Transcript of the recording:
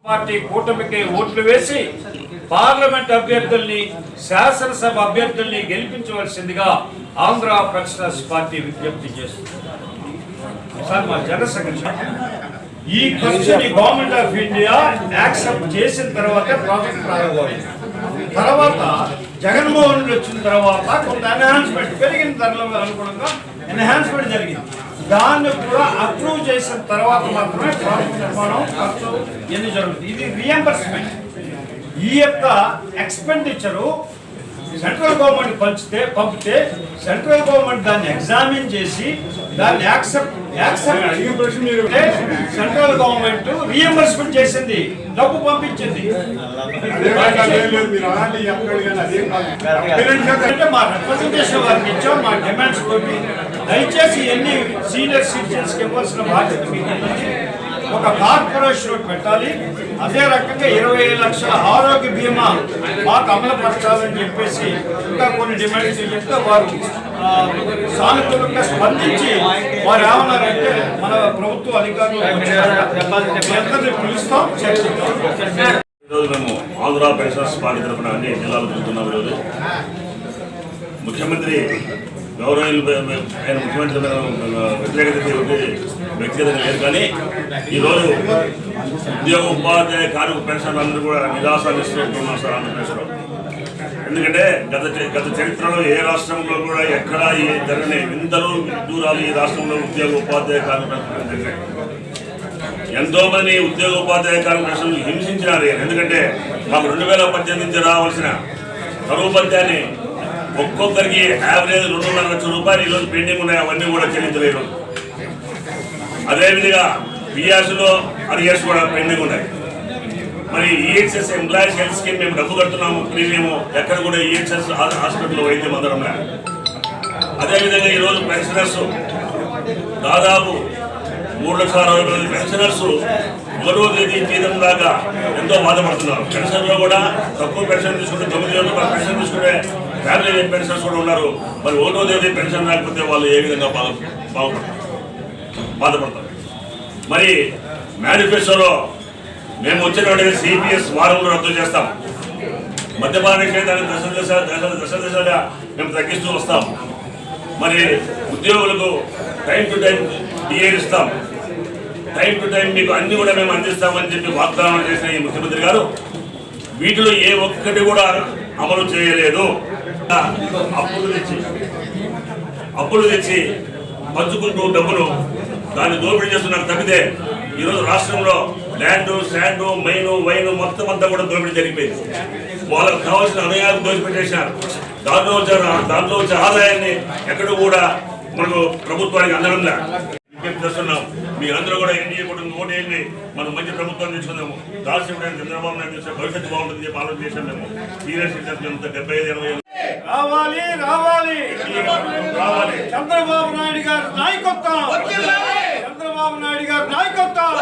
Party కూటమికి ఓట్లు వేసి పార్లమెంట్ అభ్యర్థుల్ని శాసనసభ అభ్యర్థుల్ని గెలిపించవలసిందిగా ఆంధ్ర ప్రొఫెషనల్స్ పార్టీ విజ్ఞప్తి చేస్తుంది. సార్ మా జనరల్ సెక్రటరీ ఈ question government of India accept చేసిన తర్వాత ప్రాజెక్ట్ ప్రారంభమైంది. తర్వాత జగన్మోహన్ రెడ్డి వచ్చిన తర్వాత కొంత ఎన్హాన్స్మెంట్ పెరిగిన ధరల అనుగుణంగా ఎన్హాన్స్మెంట్ జరిగింది. దాన్ని కూడా అప్రూవ్ చేసిన తర్వాత మాత్రమే ప్రాజెక్ట్ నిర్మాణం ఖర్చు ఎన్ని జరుగుతుంది. ఇది రియంబర్స్మెంట్. ఈ యొక్క ఎక్స్పెండిచరు సెంట్రల్ గవర్నమెంట్ పంపితే సెంట్రల్ గవర్నమెంట్ దాన్ని ఎగ్జామిన్ చేసి దాన్ని సెంట్రల్ గవర్నమెంట్ రియంబర్స్మెంట్ చేసింది, డబ్బు పంపించింది. మా రిప్రజెంటేషన్ వారికి ఇచ్చాం, మా డిమాండ్స్ తోటి దయచేసి ఎన్ని సీనియర్ సిటిజన్స్ కి ఇవ్వాల్సిన బాధ్యత మీకు ఒక కార్పొరేషన్ పెట్టాలి. అదే రకంగా 20 లక్షల ఆరోగ్య బీమా మాకు అమలుపరచాలని చెప్పేసి ఇంకా కొన్ని డిమాండ్స్ చెప్తే వారు సానుకూలంగా స్పందించి వారు ఏమన్నారంటే మన ప్రభుత్వ అధికారులు పిలుస్తాం, చర్చిస్తాం. ఈరోజు మేము ఆంధ్ర పెన్షనర్స్ పార్టీ తరఫున అన్ని జిల్లాలు తిరుగుతున్నాం. ఈరోజు ముఖ్యమంత్రి గౌరవనీయులు ఆయన ముఖ్యమంత్రి వ్యతిరేకత వ్యక్తిగతంగా లేదు, కానీ ఈరోజు ఉద్యోగ ఉపాధ్యాయ కార్మిక పెన్షన్లు అందరూ కూడా నిరాశ నిశ్చయిస్తున్నారు సార్ ఆంధ్రప్రదేశ్లో. ఎందుకంటే గత చరిత్రలో ఏ రాష్ట్రంలో కూడా ఎక్కడా జరగని వింతలు దూరాలు ఈ రాష్ట్రంలో ఉద్యోగ ఉపాధ్యాయ కార్మిక పెన్షన్ జరిగాయి. ఎంతో మంది ఉద్యోగ ఉపాధ్యాయ కార్మిక పెన్షన్లు హింసించినారు. ఎందుకంటే మాకు 2018 నుంచి రావాల్సిన కరువు భత్యాన్ని ఒక్కొక్కరికి యావరేజ్ 2.5 లక్షల రూపాయలు ఈరోజు పెండింగ్ ఉన్నాయి, అవన్నీ కూడా చెల్లించలేదు. అదేవిధంగా పిఆర్సీలో అరియర్స్ కూడా పెండింగ్ ఉన్నాయి. మరి ఈహెచ్ఎస్ ఎంప్లాయీస్ హెల్త్ స్కీమ్ మేము డబ్బు కడుతున్నాము, ప్రీమియము ఎక్కడ కూడా ఈహెచ్ఎస్ హాస్పిటల్లో వైద్యం అందడంలా. అదేవిధంగా ఈరోజు పెన్షనర్స్ దాదాపు 3,60,000 పెన్షనర్స్ 1వ తేదీ జీతం దాకా ఎంతో బాధపడుతున్నారు. పెన్షన్లో కూడా తక్కువ పెన్షన్ తీసుకుంటే 9,000 రూపాయలు పెన్షన్ తీసుకునే ఫ్యామిలీ పెన్షనర్స్ కూడా ఉన్నారు. మరి 1వ తేదీ పెన్షన్ రాకపోతే వాళ్ళు ఏ విధంగా బాధపడతారు. మరి మేనిఫెస్టోలో మేము వచ్చినటువంటి సిపిఎస్ వారంలో రద్దు చేస్తాం, మద్యపాన నిషేధాన్ని దశ మేము తగ్గిస్తూ వస్తాం. మరి ఉద్యోగులకు టైం టు టైం డిఏ ఇస్తాం, టైం టు టైం మీకు అన్ని కూడా మేము అందిస్తామని చెప్పి వాగ్దానం చేసిన ఈ ముఖ్యమంత్రి గారు వీటిలో ఏ ఒక్కటి కూడా అమలు చేయలేదు. అప్పులు తెచ్చి పంచుకుంటూ డబ్బులు దాన్ని దోపిడీ చేస్తున్నారు తప్పితే ఈరోజు రాష్ట్రంలో ల్యాండ్, శాండ్, మైను, వైను మొత్తం అంతా కూడా దోపిడీ జరిగిపోయింది. వాళ్ళకు కావాల్సిన అనుయాలు దోచిపెట్టేసినారు. దాంట్లో వచ్చే ఆదాయాన్ని ఎక్కడ కూడా మనకు ప్రభుత్వానికి అందడంలా విజ్ఞప్తి చేస్తున్నాం. మీరందరూ కూడా ఎన్డీఏ కూడా ఓటేయండి, మనం మంచి ప్రభుత్వం తీసుకుందాము. రాష్ట్రం చంద్రబాబు నాయుడు చేసే భవిష్యత్తు బాగుంటుంది చెప్పి ఆలోచన చేశాం. మేము సీనియర్ సిటిజన్స్ 75-20 రావాలి రావాలి రావాలి చంద్రబాబు నాయుడు గారి నాయకత్వం, చంద్రబాబు నాయుడు గారి నాయకత్వం.